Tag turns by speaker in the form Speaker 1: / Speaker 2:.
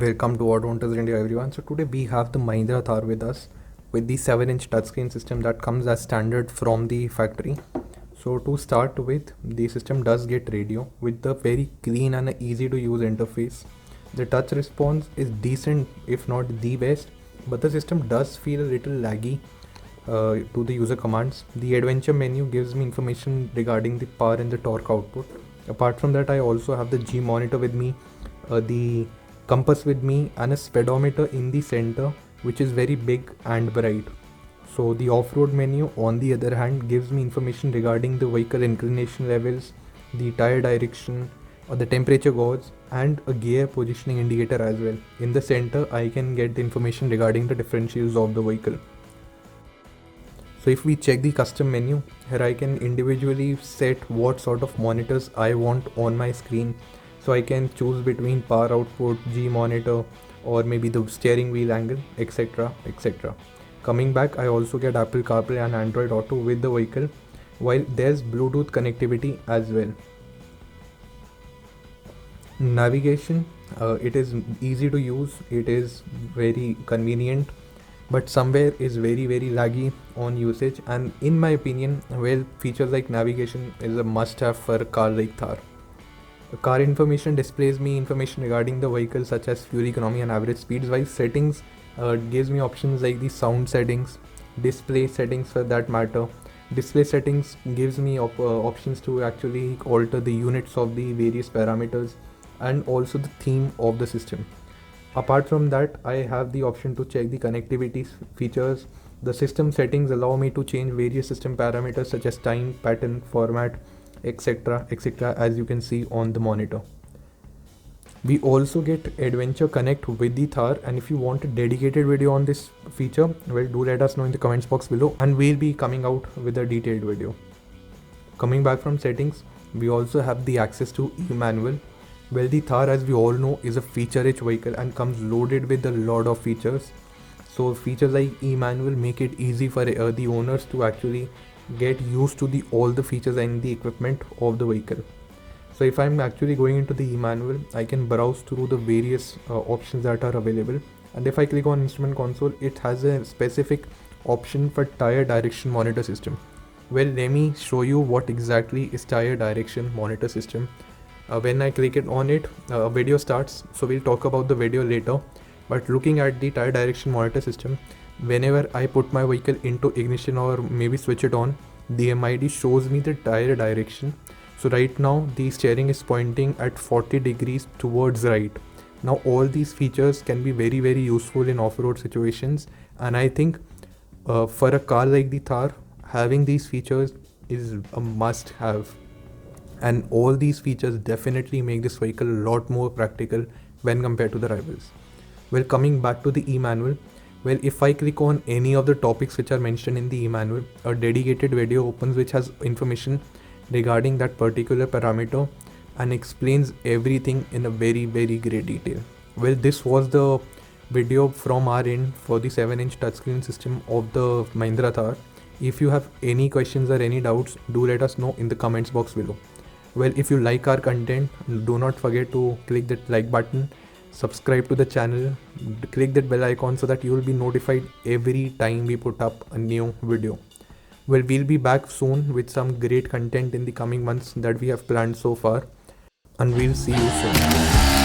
Speaker 1: Welcome to Auto Hunters India everyone. So today we have the Mahindra Thar with us with the 7-inch touchscreen system that comes as standard from the factory. So to start with, the system does get radio with the very clean and easy to use interface. The touch response is decent if not the best, but the system does feel a little laggy to the user commands. The adventure menu gives me information regarding the power and the torque output. Apart from that, I also have the G monitor with me, the compass with me, and a speedometer in the center, which is very big and bright. So the off-road menu on the other hand gives me information regarding the vehicle inclination levels, the tire direction, or the temperature gauge, and a gear positioning indicator as well. In the center, I can get the information regarding the differentials of the vehicle. So if we check the custom menu, here I can individually set what sort of monitors I want on my screen. So I can choose between power output, G monitor, or maybe the steering wheel angle, etc, etc. Coming back, I also get Apple CarPlay and Android Auto with the vehicle, while there's Bluetooth connectivity as well. Navigation, it is easy to use, it is very convenient, but somewhere is very laggy on usage, and in my opinion, well, features like navigation is a must-have for a car like Thar. Car information displays me information regarding the vehicle such as fuel economy and average speeds, while settings gives me options like the sound settings, display settings for that matter. Display settings gives me options to actually alter the units of the various parameters and also the theme of the system. Apart from that, I have the option to check the connectivity features. The system settings allow me to change various system parameters such as time, pattern, format, etc, as you can see on the monitor. We also get Adventure Connect with the Thar, and if you want a dedicated video on this feature, well, do let us know in the comments box below and we'll be coming out with a detailed video. Coming back from settings, we also have the access to e-manual. Well, the Thar, as we all know, is a feature-rich vehicle and comes loaded with a lot of features. So features like e-manual make it easy for the owners to actually get used to all the features and the equipment of the vehicle. So if I'm actually going into the e-manual, I can browse through the various options that are available, and if I click on instrument console, it has a specific option for tire direction monitor system. Well, let me show you what exactly is tire direction monitor system. When I click on it, a video starts, so we'll talk about the video later. But looking at the tire direction monitor system, whenever I put my vehicle into ignition or maybe switch it on, the MID shows me the tire direction. So right now the steering is pointing at 40 degrees towards right. Now all these features can be very useful in off-road situations, and I think for a car like the Thar, having these features is a must-have. And all these features definitely make this vehicle a lot more practical when compared to the rivals. Well, coming back to the e-manual, well, if I click on any of the topics which are mentioned in the e-manual, a dedicated video opens which has information regarding that particular parameter and explains everything in a very great detail. Well, this was the video from our end for the 7-inch touchscreen system of the Mahindra Thar. If you have any questions or any doubts, do let us know in the comments box below. Well, if you like our content, do not forget to click that like button, subscribe to the channel, click that bell icon so that you will be notified every time we put up a new video. Well, we'll be back soon with some great content in the coming months that we have planned so far, and we'll see you soon.